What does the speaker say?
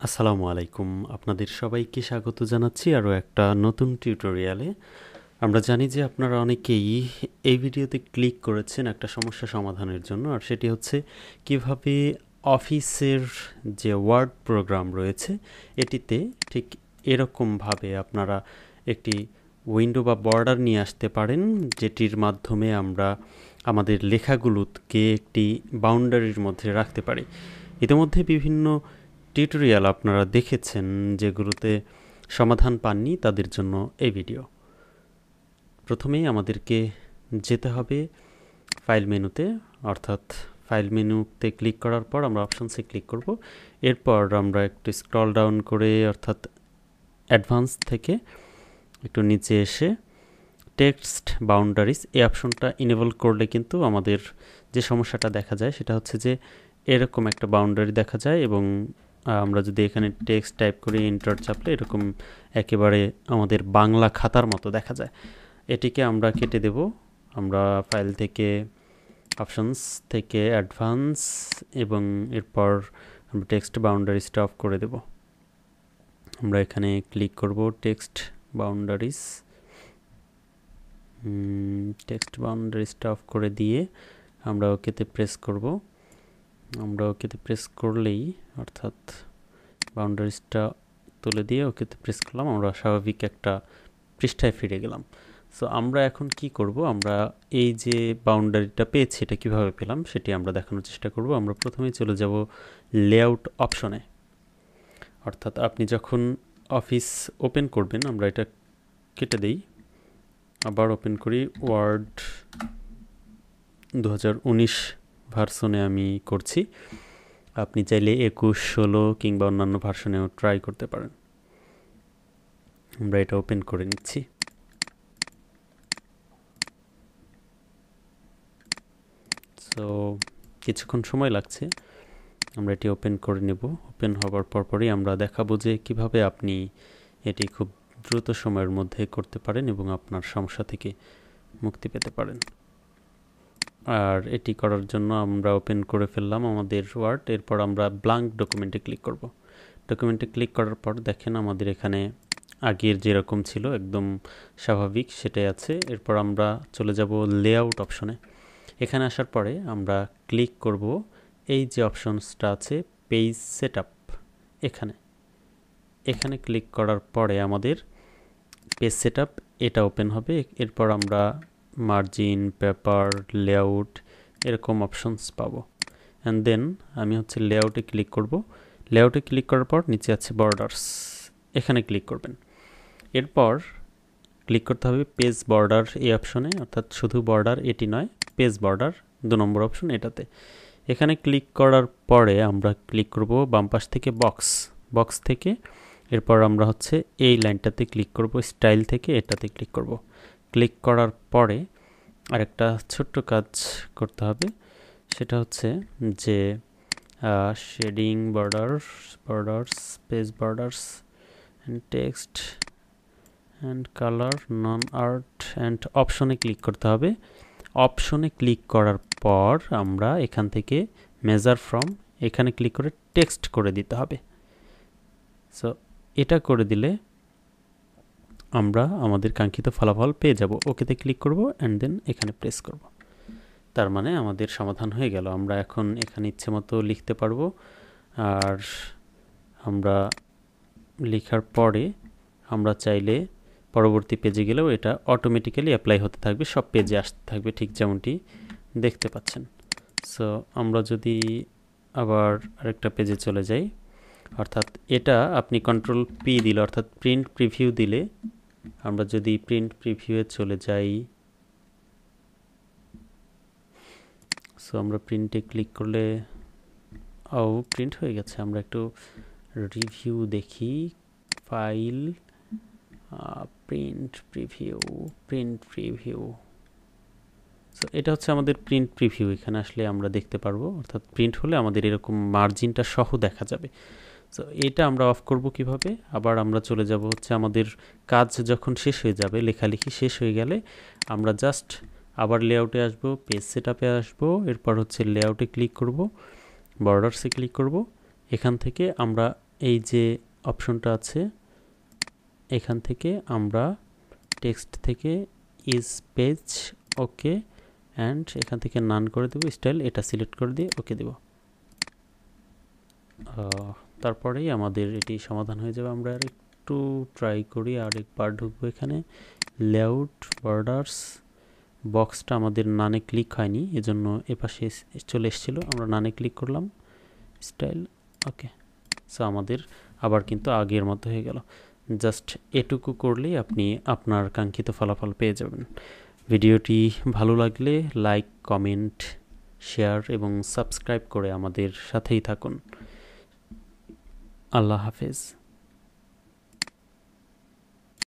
আসসালামু আলাইকুম। আপনাদের সবাইকে স্বাগত জানাচ্ছি আরও একটা নতুন টিউটোরিয়ালে। আমরা জানি যে আপনারা অনেকেই এই ভিডিওতে ক্লিক করেছেন একটা সমস্যা সমাধানের জন্য, আর সেটি হচ্ছে কিভাবে অফিসের যে ওয়ার্ড প্রোগ্রাম রয়েছে এটিতে ঠিক এরকমভাবে আপনারা একটি উইন্ডো বা বর্ডার নিয়ে আসতে পারেন, যেটির মাধ্যমে আমরা আমাদের লেখাগুলোকে একটি বাউন্ডারির মধ্যে রাখতে পারি। ইতিমধ্যে বিভিন্ন টিউটোরিয়াল আপনারা দেখেছেন, যেগুলোতে সমাধান পাননি তাদের জন্য এই ভিডিও। প্রথমেই আমাদেরকে যেতে হবে ফাইল মেনুতে, অর্থাৎ ফাইল মেনুতে ক্লিক করার পর আমরা অপশনসে ক্লিক করব। এরপর আমরা একটু স্ক্রল ডাউন করে অর্থাৎ অ্যাডভান্স থেকে একটু নিচে এসে টেক্সট বাউন্ডারিজ এই অপশনটা ইনেবল করলে কিন্তু আমাদের যে সমস্যাটা দেখা যায় সেটা হচ্ছে যে এরকম একটা বাউন্ডারি দেখা যায়, এবং আমরা যদি এখানে টেক্সট টাইপ করি এন্টার চাপলে এরকম একেবারে আমাদের বাংলা খাতার মতো দেখা যায়। এটিকে আমরা কেটে দেব। আমরা ফাইল থেকে অপশনস থেকে অ্যাডভান্স এবং এরপর আমরা টেক্সট বাউন্ডারিজটা অফ করে দেব। আমরা এখানে ক্লিক করব টেক্সট বাউন্ডারিজ, টেক্সট বাউন্ডারিজটা অফ করে দিয়ে আমরা ওকেতে প্রেস করব। আমরা ওকেতে প্রেস করলেই অর্থাৎ বাউন্ডারিজটা তুলে দিয়ে ওকেতে প্রেস করলাম, আমরা স্বাভাবিক একটা পৃষ্ঠায় ফিরে গেলাম। সো আমরা এখন কি করব, আমরা এই যে বাউন্ডারিটা পেয়েছি এটা কিভাবে পেলাম সেটি আমরা দেখানোর চেষ্টা করব। আমরা প্রথমেই চলে যাব লেআউট অপশনে, অর্থাৎ আপনি যখন অফিস ওপেন করবেন, আমরা এটা কেটে দেই, আবার ওপেন করি। ওয়ার্ড 2019 ভার্সনে আমি করছি, আপনি চাইলে 21, 16 কিংবা অন্যান্য ভার্সনেও ট্রাই করতে পারেন। আমরা এটা ওপেন করে নিচ্ছি। সো কিছুক্ষণ সময় লাগছে, আমরা এটি ওপেন করে নেব। ওপেন হওয়ার পরপরই আমরা দেখাবো যে কিভাবে আপনি এটি খুব দ্রুত সময়ের মধ্যে করতে পারেন এবং আপনার সমস্যা থেকে মুক্তি পেতে পারেন। আর এটি করার জন্য আমরা ওপেন করে ফেললাম আমাদের ওয়ার্ড। এরপর আমরা ব্ল্যাঙ্ক ডকুমেন্টে ক্লিক করব। ডকুমেন্টে ক্লিক করার পর দেখেন আমাদের এখানে আগের যেরকম ছিল একদম স্বাভাবিক সেটাই আছে। এরপর আমরা চলে যাব লেআউট অপশনে। এখানে আসার পরে আমরা ক্লিক করব এই যে অপশনসটা আছে পেজ সেটআপ, এখানে ক্লিক করার পরে আমাদের পেজ সেটআপ এটা ওপেন হবে। এরপর আমরা মার্জিন, পেপার, লেআউট এরকম অপশনস পাবো। অ্যান্ড দেন আমি হচ্ছে লেআউটে ক্লিক করব। লেআউটে ক্লিক করার পর নিচে আছে বর্ডার্স, এখানে ক্লিক করবেন। এরপর ক্লিক করতে হবে পেজ বর্ডার এই অপশনে, অর্থাৎ শুধু বর্ডার এটি নয়, পেজ বর্ডার 2 নম্বর অপশন এটাতে। এখানে ক্লিক করার পরে আমরা ক্লিক করব বাম পাশ থেকে বক্স থেকে। এরপর আমরা হচ্ছে এই লাইনটাতে ক্লিক করব, স্টাইল থেকে এটাতে ক্লিক করব। ক্লিক করার পরে আরেকটা ছোট্ট কাজ করতে হবে, সেটা হচ্ছে যে shading borders page borders and text and colour none art and অপশনে ক্লিক করতে হবে। অপশনে ক্লিক করার পর আমরা এখান থেকে মেজার ফ্রম এখানে ক্লিক করে টেক্সট করে দিতে হবে। সো এটা করে দিলে আমরা আমাদের কাঙ্ক্ষিত ফলাফল পেয়ে যাব। ওকেতে ক্লিক করব অ্যান্ড দেন এখানে প্রেস করব। তার মানে আমাদের সমাধান হয়ে গেল। আমরা এখন এখানে ইচ্ছে মতো লিখতে পারবো, আর আমরা লেখার পরে আমরা চাইলে পরবর্তী পেজে গেলেও এটা অটোমেটিক্যালি অ্যাপ্লাই হতে থাকবে, সব পেজে আসতে থাকবে ঠিক যেমনটি দেখতে পাচ্ছেন। সো আমরা যদি আবার আরেকটা পেজে চলে যাই, অর্থাৎ এটা আপনি কন্ট্রোল পি দিলে অর্থাৎ প্রিন্ট প্রিভিউ দিলে, আমরা যদি প্রিন্ট প্রিভিউয়ে চলে যাই, সো আমরা প্রিন্টে ক্লিক করলে প্রিন্ট হয়ে গেছে। আমরা একটু রিভিউ দেখি, ফাইল প্রিন্ট প্রিভিউ। সো এটা হচ্ছে আমাদের প্রিন্ট প্রিভিউ। এখানে আসলে আমরা দেখতে পারবো, অর্থাৎ প্রিন্ট হলে আমাদের এরকম মার্জিনটা সহ দেখা যাবে। সো এটা আমরা অফ করব কিভাবে, আবার আমরা চলে যাব হচ্ছে আমাদের কাজ যখন শেষ হয়ে যাবে, লেখালেখি শেষ হয়ে গেলে আমরা জাস্ট আবার লেআউটে আসবো, পেজ সেটআপে আসবো, এরপর হচ্ছে লেআউটে ক্লিক করব, বর্ডার্সে ক্লিক করব। এখান থেকে আমরা এই যে অপশনটা আছে এখান থেকে আমরা টেক্সট থেকে ইজ পেজ ওকে অ্যান্ড এখান থেকে নান করে দেবো, স্টাইল এটা সিলেক্ট করে দিয়ে ওকে দেব। তারপরেই আমাদের এটি সমাধান হয়ে যাবে। আমরা আর একটু ট্রাই করি, আরেকবার ঢুকবো এখানে, লেআউট বর্ডার্স, বক্সটা আমাদের নানে ক্লিক হয়নি, এজন্য এপাশে চলে এসেছিলো, আমরা নানে ক্লিক করলাম, স্টাইল ওকে। সো আমাদের আবার কিন্তু আগের মতো হয়ে গেল। জাস্ট এটুকু করলেই আপনি আপনার কাঙ্ক্ষিত ফলাফল পেয়ে যাবেন। ভিডিওটি ভালো লাগলে লাইক, কমেন্ট, শেয়ার এবং সাবস্ক্রাইব করে আমাদের সাথেই থাকুন। আল্লাহ হাফেজ।